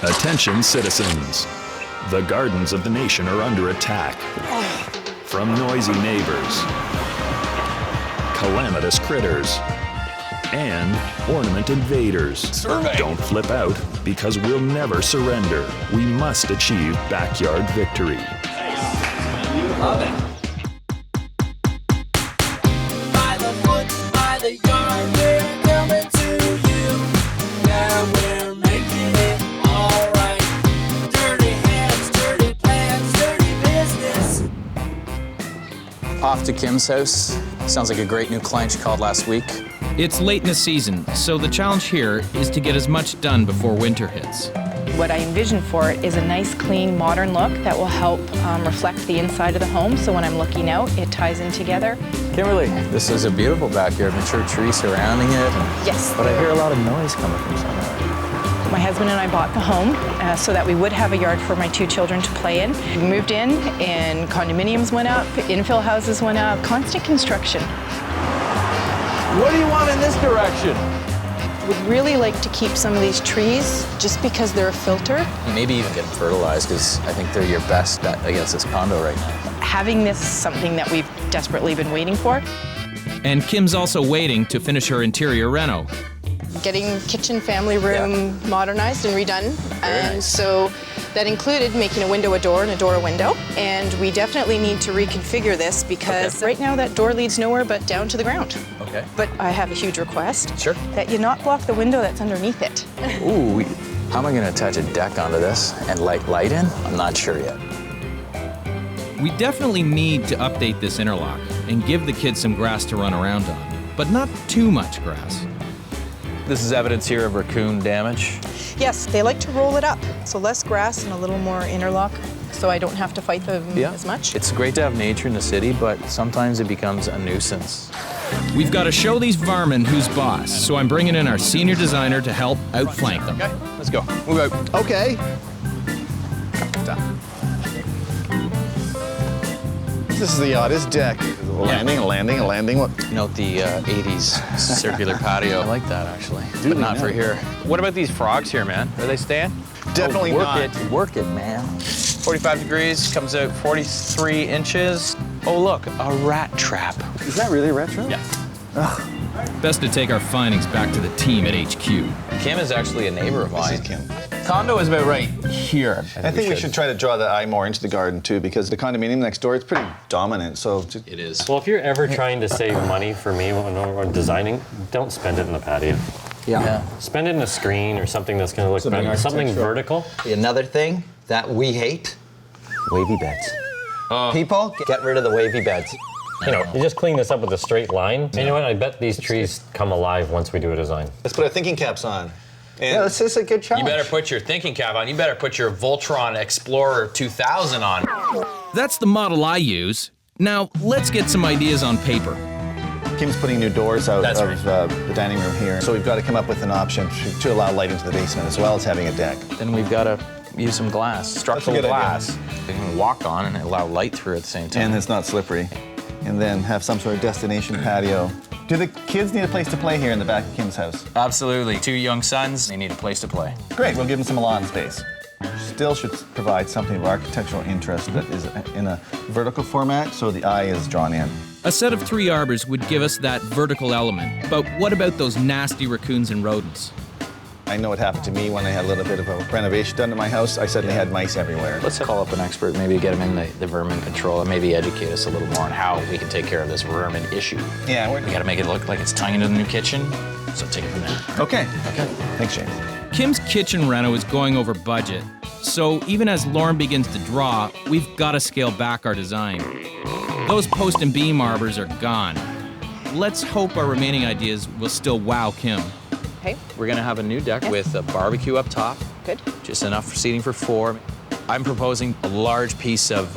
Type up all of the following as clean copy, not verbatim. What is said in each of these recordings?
Attention citizens. The gardens of the nation are under attack. From noisy neighbors, calamitous critters, and ornament invaders. Survey. Don't flip out, because we'll never surrender. We must achieve backyard victory. Love it. By the foot, by the yard, we're coming to you. Now we're making it all right. Dirty hands, dirty plans, dirty business. Off to Kim's house. Sounds like a great new client she called last week. It's late in the season, so the challenge here is to get as much done before winter hits. What I envision for it is a nice, clean, modern look that will help reflect the inside of the home, so when I'm looking out, it ties in together. Kimberly, this is a beautiful backyard, mature trees surrounding it. Yes. But I hear a lot of noise coming from somewhere. My husband and I bought the home so that we would have a yard for my two children to play in. We moved in, and condominiums went up, infill houses went up, constant construction. What do you want in this direction? Would really like to keep some of these trees just because they're a filter. Maybe even get them fertilized, because I think they're your best bet against this condo right now. Having this is something that we've desperately been waiting for. And Kim's also waiting to finish her interior reno. Getting kitchen, family room modernized and redone. And so that included making a window a door and a door a window. And we definitely need to reconfigure this because right now that door leads nowhere but down to the ground. Okay. But I have a huge request. Sure. That you not block the window that's underneath it. Ooh, how am I gonna attach a deck onto this and like light in? I'm not sure yet. We definitely need to update this interlock and give the kids some grass to run around on, but not too much grass. This is evidence here of raccoon damage. Yes, they like to roll it up. So less grass and a little more interlock so I don't have to fight them as much. It's great to have nature in the city, but sometimes it becomes a nuisance. We've got to show these varmin who's boss, so I'm bringing in our senior designer to help outflank them. Okay, let's go. Move out. Okay. This is the oddest deck. A landing, a landing, a landing. What? Note the 80s circular patio. I like that, actually, but not for here. What about these frogs here, man? Are they staying? Definitely work not. it, work it, man. 45 degrees, comes out 43 inches. Oh, look, a rat trap. Is that really retro? Yeah. Best to take our findings back to the team at HQ. Kim is actually a neighbor of mine. This is Kim. Condo is about right here. I think we should try to draw the eye more into the garden too, because the condominium next door is pretty dominant. So It is. Well, if you're ever trying to save money for me when designing, don't spend it in the patio. Yeah. Spend it in a screen or something that's going to look better. Something vertical. Another thing that we hate, wavy beds. People, get rid of the wavy beds. You know, you just clean this up with a straight line. And you know what? I bet these trees come alive once we do a design. let's put our thinking caps on. And Yeah, this is a good challenge. You better put your thinking cap on. You better put your Voltron Explorer 2000 on. That's the model I use. Now, let's get some ideas on paper. Kim's putting new doors out That's of the dining room here. So we've got to come up with an option to allow light into the basement as well as having a deck. Then we've got to use some glass, structural good idea. glass. You can walk on and allow light through at the same time. And it's not slippery. And then have some sort of destination patio. Do the kids need a place to play here in the back of Kim's house? Absolutely. 2 young sons, they need a place to play. Great, we'll give them some lawn space. Still should provide something of architectural interest that is in a vertical format so the eye is drawn in. A set of 3 arbors would give us that vertical element. But what about those nasty raccoons and rodents? I know what happened to me when I had a little bit of a renovation done to my house. I suddenly had mice everywhere. Let's call up an expert, maybe get him in the vermin control, and maybe educate us a little more on how we can take care of this vermin issue. Yeah, We gotta make it look like it's tying into the new kitchen, so take it from there. Okay. Thanks, James. Kim's kitchen reno is going over budget. So even as Lorne begins to draw, we've got to scale back our design. Those post and beam arbors are gone. Let's hope our remaining ideas will still wow Kim. Okay, We're gonna have a new deck with a barbecue up top. good. Just enough for seating for 4. I'm proposing a large piece of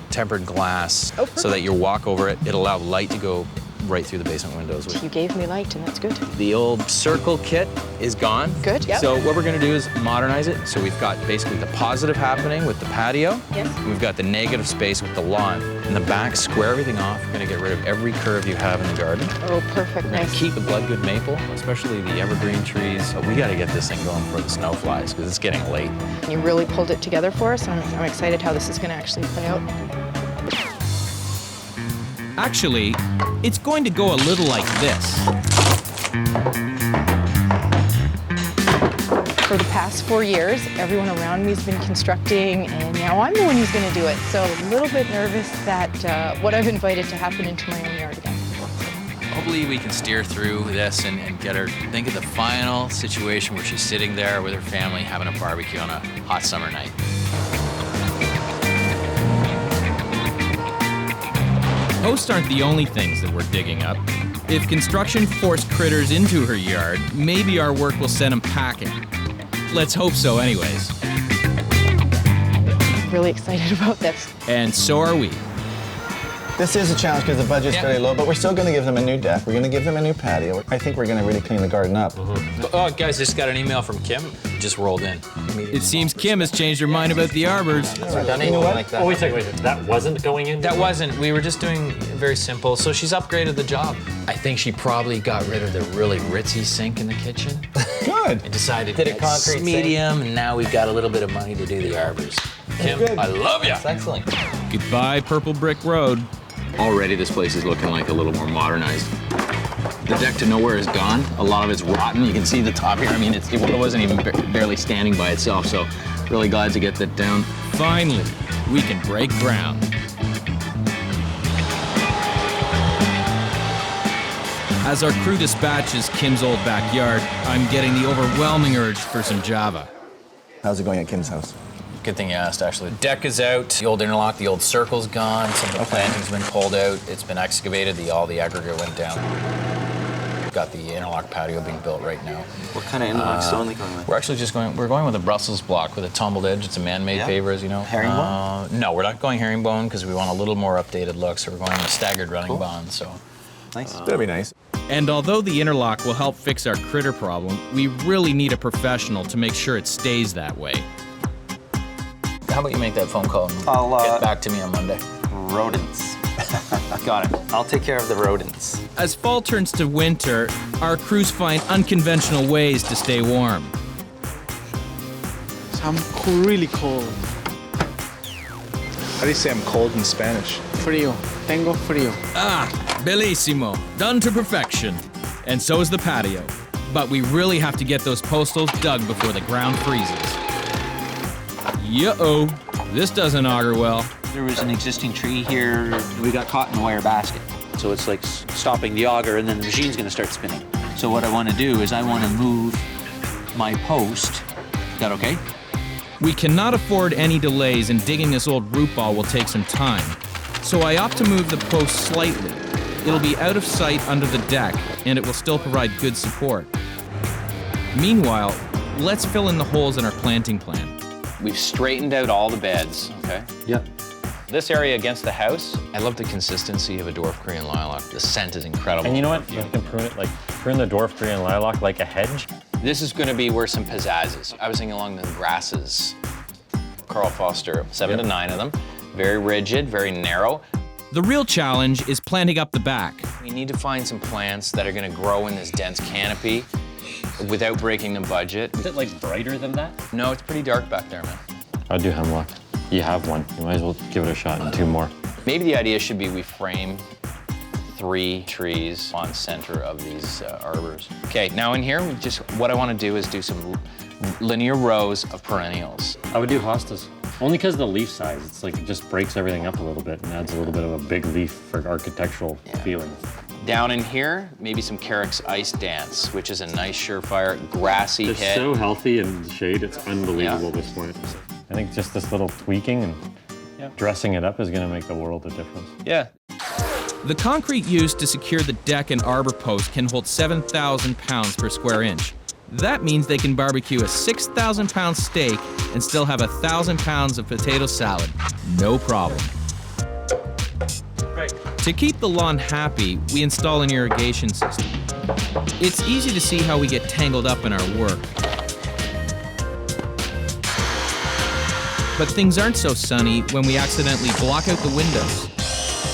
tempered glass so that you walk over it. It'll allow light to go right through the basement windows. You gave me light, and that's good. The old circle kit is gone. Good, yep. So what we're gonna do is modernize it. So we've got basically the positive happening with the patio. Yes. We've got the negative space with the lawn. In the back, square everything off. We're gonna get rid of every curve you have in the garden. Oh, perfect, We're gonna nice. keep the bloodgood maple, especially the evergreen trees. But we gotta get this thing going for the snow flies, because it's getting late. You really pulled it together for us, and I'm excited how this is going to actually play out. Actually, it's going to go a little like this. For the past 4 years, everyone around me has been constructing, and now I'm the one who's going to do it. So a little bit nervous that what I've invited to happen into my own yard again. Hopefully we can steer through this and get her, think of the final situation where she's sitting there with her family having a barbecue on a hot summer night. Posts aren't the only things that we're digging up. If construction forced critters into her yard, maybe our work will send them packing. Let's hope so anyways. Really excited about this. And so are we. This is a challenge because the budget's very low, but we're still going to give them a new deck. We're going to give them a new patio. I think we're going to really clean the garden up. Oh, guys, just got an email from Kim. It just rolled in. It seems Kim has changed her mind about the arbors. You know what? Oh, wait a second. That wasn't going in? That wasn't. We were just doing very simple. So she's upgraded the job. I think she probably got rid of the really ritzy sink in the kitchen. Good. And decided Did a it's concrete medium, and now we've got a little bit of money to do the arbors. Kim, good. I love you. That's excellent. Goodbye, Purple Brick Road. Already this place is looking like a little more modernized. The deck to nowhere is gone. A lot of it's rotten. You can see the top here. I mean, it wasn't even barely standing by itself, so really glad to get that down. Finally, we can break ground. As our crew dispatches Kim's old backyard, I'm getting the overwhelming urge for some Java. How's it going at Kim's house? Good thing you asked, actually. The deck is out, the old interlock, the old circle's gone, some of the planting's been pulled out, it's been excavated, all the aggregate went down. We've got the interlock patio being built right now. What kind of interlock stone are you going with? We're actually just going with a Brussels block with a tumbled edge. It's a man-made paver, as you know. Herringbone? No, we're not going herringbone because we want a little more updated look, so we're going with staggered running bond, so. Nice. That'd be nice. And although the interlock will help fix our critter problem, we really need a professional to make sure it stays that way. How about you make that phone call and I'll, get back to me on Monday? Rodents. Got it. I'll take care of the rodents. As fall turns to winter, our crews find unconventional ways to stay warm. I'm really cold. How do you say I'm cold in Spanish? Frío. Tengo frío. Ah, bellissimo. Done to perfection. And so is the patio. But we really have to get those postals dug before the ground freezes. Uh-oh, this doesn't augur well. There was an existing tree here. We got caught in a wire basket. So it's like stopping the auger, and then the machine's gonna start spinning. So what I wanna do is I wanna move my post. Is that okay? We cannot afford any delays, and digging this old root ball will take some time. So I opt to move the post slightly. It'll be out of sight under the deck, and it will still provide good support. Meanwhile, let's fill in the holes in our planting plan. We've straightened out all the beds, okay? Yep. This area against the house, I love the consistency of a dwarf Korean lilac. The scent is incredible. And you know what? You can prune the dwarf Korean lilac like a hedge. This is gonna be where some pizzazz is. I was thinking along the grasses. Karl foerster, 7 to 9 of them. Very rigid, very narrow. The real challenge is planting up the back. We need to find some plants that are gonna grow in this dense canopy without breaking the budget. Is it like brighter than that? No, it's pretty dark back there, man. I'd do hemlock. You have one. You might as well give it a shot and 2 more. Maybe the idea should be we frame 3 trees on center of these arbors. Okay, now in here, what I want to do is do some linear rows of perennials. I would do hostas. Only because of the leaf size. It's like it just breaks everything up a little bit and adds a little bit of a big leaf for architectural feeling. Down in here, maybe some carex ice dance, which is a nice surefire grassy It's head. so healthy in the shade. It's unbelievable, this plant. I think just this little tweaking and dressing it up is going to make the world of difference. Yeah. The concrete used to secure the deck and arbor post can hold 7,000 pounds per square inch. That means they can barbecue a 6,000-pound steak and still have 1,000 pounds of potato salad. No problem. To keep the lawn happy, we install an irrigation system. It's easy to see how we get tangled up in our work. But things aren't so sunny when we accidentally block out the windows.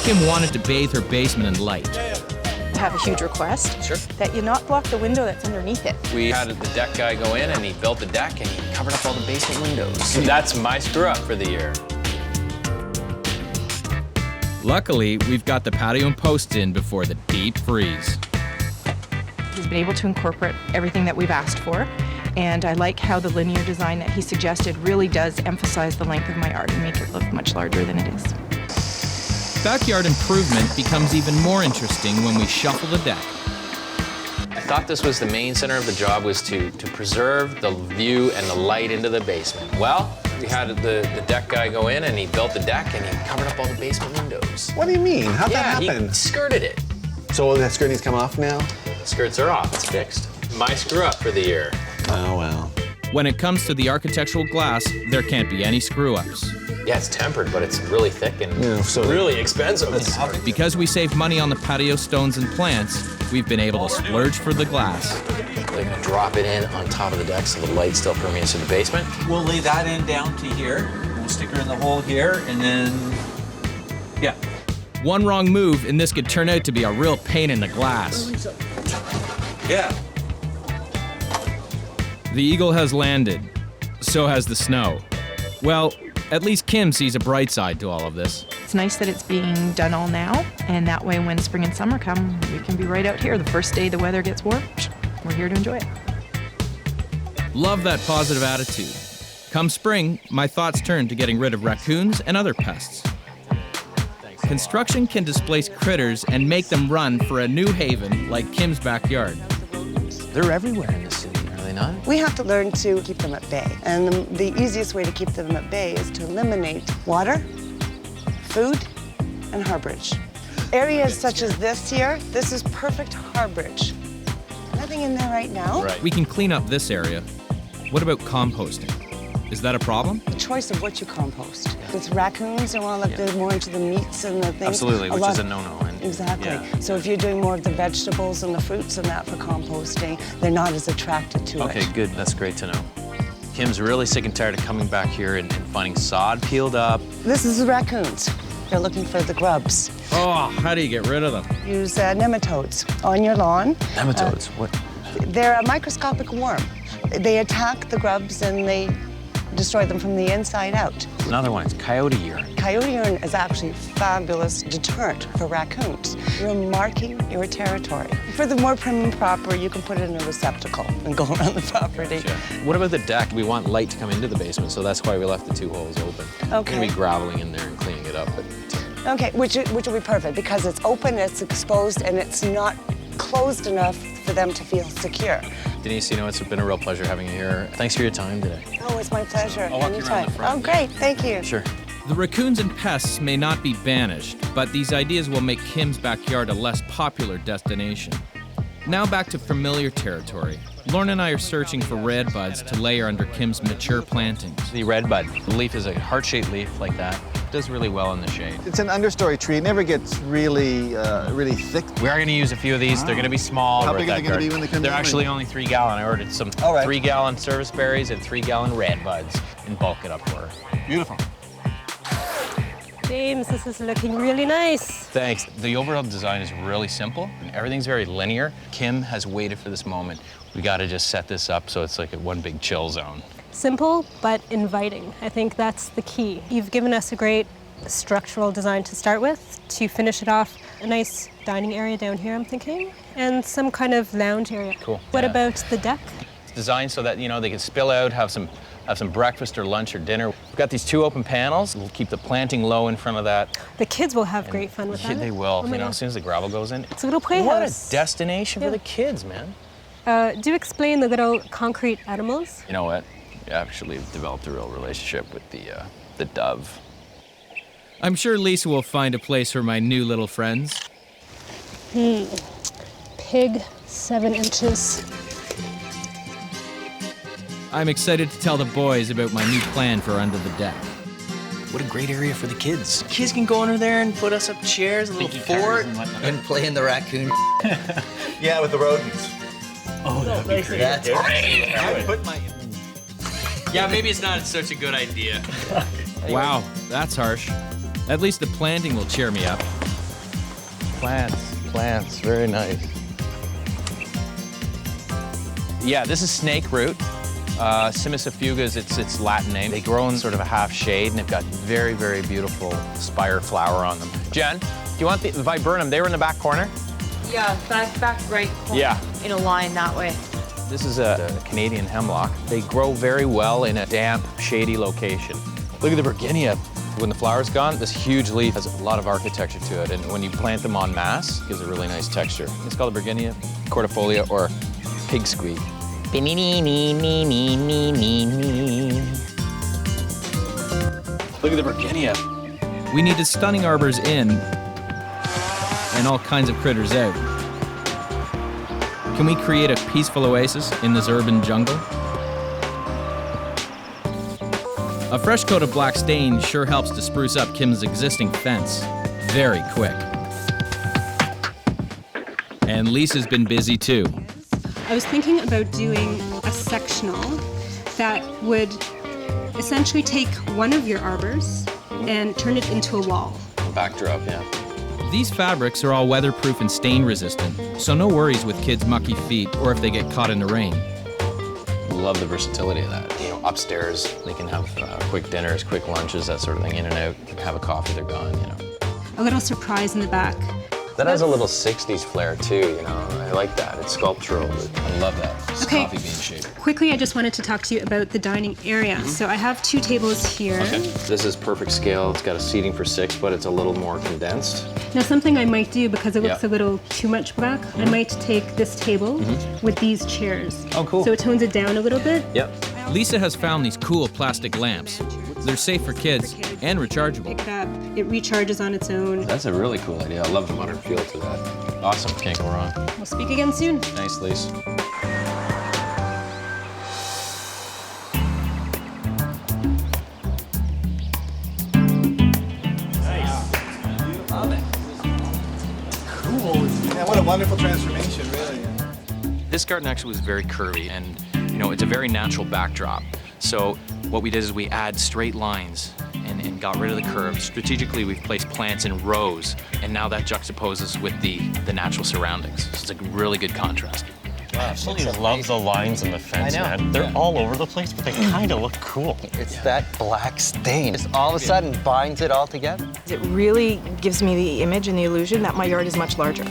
Kim wanted to bathe her basement in light. I have a huge request. Sure. That you not block the window that's underneath it. We had the deck guy go in and he built the deck and he covered up all the basement windows. That's my screw up for the year. Luckily, we've got the patio and posts in before the deep freeze. He's been able to incorporate everything that we've asked for, and I like how the linear design that he suggested really does emphasize the length of my art and make it look much larger than it is. Backyard improvement becomes even more interesting when we shuffle the deck. I thought this was the main center of the job, was to preserve the view and the light into the basement. Well, we had the deck guy go in and he built the deck and he covered up all the basement windows. What do you mean? How'd that Yeah, happen? he skirted it. So that skirting's come off now? The skirts are off, it's fixed. My screw up for the year. Oh, well. When it comes to the architectural glass, there can't be any screw-ups. Yeah, it's tempered, but it's really thick and so really expensive. Because we save money on the patio stones and plants, we've been able to splurge for the glass. They're gonna drop it in on top of the deck so the light still permeates to the basement. We'll lay that in down to here. We'll stick her in the hole here, and then, yeah. One wrong move, and this could turn out to be a real pain in the glass. Yeah. The eagle has landed. So has the snow. Well, at least Kim sees a bright side to all of this. It's nice that it's being done all now, and that way when spring and summer come, we can be right out here. The first day the weather gets warm, we're here to enjoy it. Love that positive attitude. Come spring, my thoughts turn to getting rid of raccoons and other pests. Construction can displace critters and make them run for a new haven like Kim's backyard. They're everywhere in the city, are they not? We have to learn to keep them at bay. And the easiest way to keep them at bay is to eliminate water, food, and harborage. Areas such as this here, this is perfect harborage. Nothing in there right now. We can clean up this area. What about composting? Is that a problem? The choice of what you compost. With raccoons, they want to look more into the meats and the things. Absolutely, which is a no-no. Exactly. Yeah. So if you're doing more of the vegetables and the fruits and that for composting, they're not as attracted to it. Okay, good. That's great to know. Kim's really sick and tired of coming back here and finding sod peeled up. This is the raccoons. They're looking for the grubs. Oh, how do you get rid of them? Use nematodes on your lawn. Nematodes? What? They're a microscopic worm. They attack the grubs and they destroy them from the inside out. Another one is coyote urine. Coyote urine is actually a fabulous deterrent for raccoons. You're marking your territory. For the more prim and proper, you can put it in a receptacle and go around the property. Sure. What about the deck? We want light to come into the basement, so that's why we left the two holes open. Okay. We're gonna be graveling in there and cleaning it up. But Okay, which will be perfect because it's open, it's exposed, and it's not closed enough for them to feel secure. Denise, you know, it's been a real pleasure having you here. Thanks for your time today. Oh, it's my pleasure. I'll walk you around the front. Oh, great. Thank you. Sure. The raccoons and pests may not be banished, but these ideas will make Kim's backyard a less popular destination. Now back to familiar territory. Lorne and I are searching for redbuds to layer under Kim's mature plantings. The redbud. The leaf is a heart-shaped leaf like that. Does really well in the shade. It's an understory tree. It never gets really, really thick. We are going to use a few of these. They're going to be small. How big are they going to be when they come They're in? actually only 3 gallon. I ordered some 3-gallon service berries and 3-gallon redbuds and bulk it up for her. Beautiful. James, this is looking really nice. Thanks. The overall design is really simple and everything's very linear. Kim has waited for this moment. We got to just set this up so it's like a one big chill zone. Simple, but inviting. I think that's the key. You've given us a great structural design to start with. To finish it off, a nice dining area down here, I'm thinking, and some kind of lounge area. Cool. What about the deck? It's designed so that, you know, they can spill out, have some breakfast or lunch or dinner. We've got these 2 open panels. We'll keep the planting low in front of that. The kids will have great fun with that. They will, Oh my you know, God. as soon as the gravel goes in. It's a little playhouse. What a destination for the kids, man. Do explain the little concrete animals. You know what? We actually developed a real relationship with the dove. I'm sure Lisa will find a place for my new little friends. Pig, 7 inches. I'm excited to tell the boys about my new plan for Under the Deck. What a great area for the kids. Kids can go under there and put us up chairs, a little fort. And play in the raccoon. Yeah, with the rodents. Oh, that'd be great. That's great. I put my... Yeah, maybe it's not such a good idea. Wow, that's harsh. At least the planting will cheer me up. Plants, very nice. Yeah, this is snake root. Simicifuga is its Latin name. They grow in sort of a half shade, and they've got very, very beautiful spire flower on them. Jen, do you want the viburnum? They were in the back corner. Yeah, back right corner. Yeah. In a line that way. This is a Canadian hemlock. They grow very well in a damp, shady location. Look at the Virginia. When the flower's gone, this huge leaf has a lot of architecture to it, and when you plant them en masse, it gives a really nice texture. It's called a Virginia cordifolia or pig squeak. Look at the Virginia. We needed stunning arbors in and all kinds of critters out. Can we create a peaceful oasis in this urban jungle? A fresh coat of black stain sure helps to spruce up Kim's existing fence. Very quick. And Lisa's been busy too. I was thinking about doing a sectional that would essentially take one of your arbors and turn it into a wall. Backdrop, yeah. These fabrics are all weatherproof and stain resistant, so no worries with kids' mucky feet or if they get caught in the rain. Love the versatility of that. You know, upstairs, they can have quick dinners, quick lunches, that sort of thing, in and out. You can have a coffee, they're gone, you know. A little surprise in the back. That has a little 60s flair too, you know. I like that. It's sculptural. I love that. It's Okay. coffee bean shaped. Quickly, I just wanted to talk to you about the dining area. So I have 2 tables here. Okay. This is perfect scale. It's got a seating for 6, but it's a little more condensed. Now, something I might do, because it looks Yeah. a little too much black, I might take this table with these chairs. Oh, cool. So it tones it down a little bit. Yep. Lisa has found these cool plastic lamps. They're safe for kids and rechargeable. Pick it up. It recharges on its own. That's a really cool idea. I love the modern feel to that. Awesome. Can't go wrong. We'll speak again soon. Nice, Lise. Yeah, what a wonderful transformation, really. This garden actually was very curvy, and you know, it's a very natural backdrop. So what we did is we add straight lines and got rid of the curves. Strategically, we've placed plants in rows, and now that juxtaposes with the natural surroundings. So it's a really good contrast. I absolutely love the lines in the fence, I know. man. They're all over the place, but they kind of look cool. It's that black stain. It's all of a sudden binds it all together. It really gives me the image and the illusion that my yard is much larger.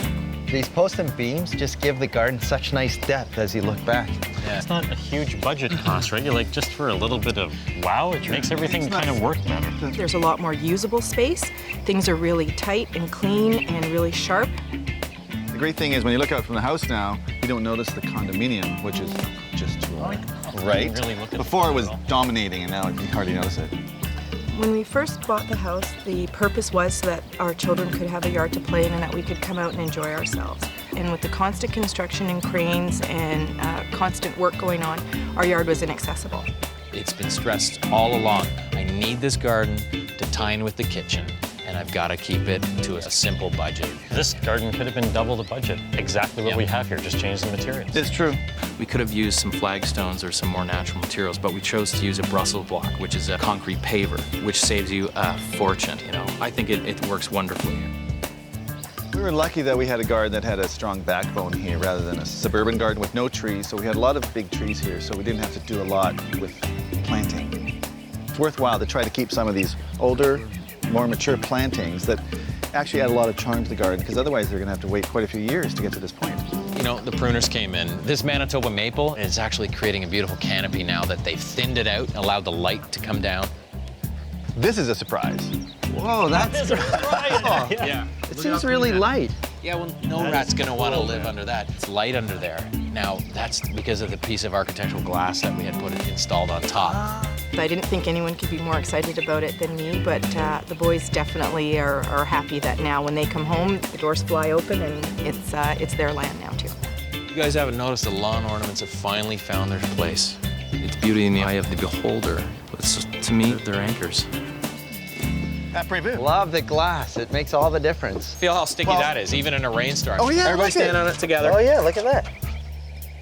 These posts and beams just give the garden such nice depth as you look back. Yeah. It's not a huge budget cost, right? You like just for a little bit of wow, it makes everything kind of work better. There's a lot more usable space. Things are really tight and clean and really sharp. The great thing is when you look out from the house now, you don't notice the condominium, which is just right. Really look at Before it was dominating, and now you can hardly notice it. When we first bought the house, the purpose was so that our children could have a yard to play in and that we could come out and enjoy ourselves. And with the constant construction and cranes and constant work going on, our yard was inaccessible. It's been stressed all along. I need this garden to tie in with the kitchen, and I've got to keep it to a simple budget. This garden could have been double the budget. Exactly what we have here, just change the materials. It's true. We could have used some flagstones or some more natural materials, but we chose to use a Brussels block, which is a concrete paver, which saves you a fortune. You know, I think it works wonderfully here. We were lucky that we had a garden that had a strong backbone here rather than a suburban garden with no trees. So we had a lot of big trees here, so we didn't have to do a lot with planting. It's worthwhile to try to keep some of these older, more mature plantings that actually add a lot of charm to the garden, because otherwise they're going to have to wait quite a few years to get to this point. You know, the pruners came in. This Manitoba maple is actually creating a beautiful canopy now that they've thinned it out and allowed the light to come down. This is a surprise. Whoa, that's Yeah. It seems really light. Yeah, well, no rat's gonna want to live under that. It's light under there. Now, that's because of the piece of architectural glass that we had installed on top. I didn't think anyone could be more excited about it than me, but the boys definitely are happy that now when they come home, the doors fly open and it's their land now too. You guys haven't noticed the lawn ornaments have finally found their place. It's beauty in the eye of the beholder. It's, to me, they're anchors. Love the glass. It makes all the difference. Feel how sticky that is, even in a rainstorm. Oh, yeah, Everybody look standing at- on it together. Oh yeah, look at that.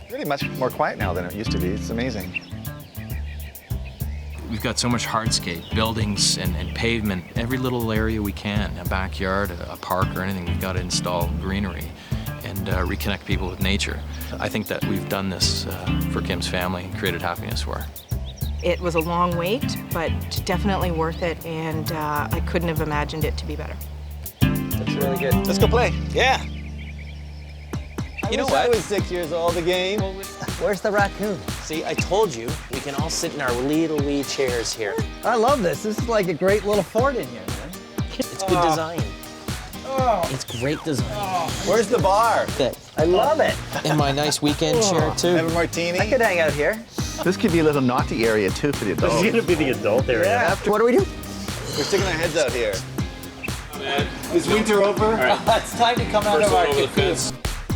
It's really much more quiet now than it used to be. It's amazing. We've got so much hardscape, buildings and pavement, every little area we can, a backyard, a park or anything, we've got to install greenery and reconnect people with nature. I think that we've done this for Kim's family and created happiness for her. It was a long wait, but definitely worth it, and I couldn't have imagined it to be better. That's really good. Let's go play. Yeah. You know I what? was 6 years old again. Where's the raccoon? See, I told you, we can all sit in our little wee chairs here. I love this. This is like a great little fort in here, man. It's good design. It's great design. Where's the bar? I love it. And my nice weekend chair, too. Have a martini. I could hang out here. This could be a little naughty area too for the This is adults. gonna be the adult area. Yeah. What do we do? We're sticking our heads out here. Is winter over? It's time to come out of our cocoons.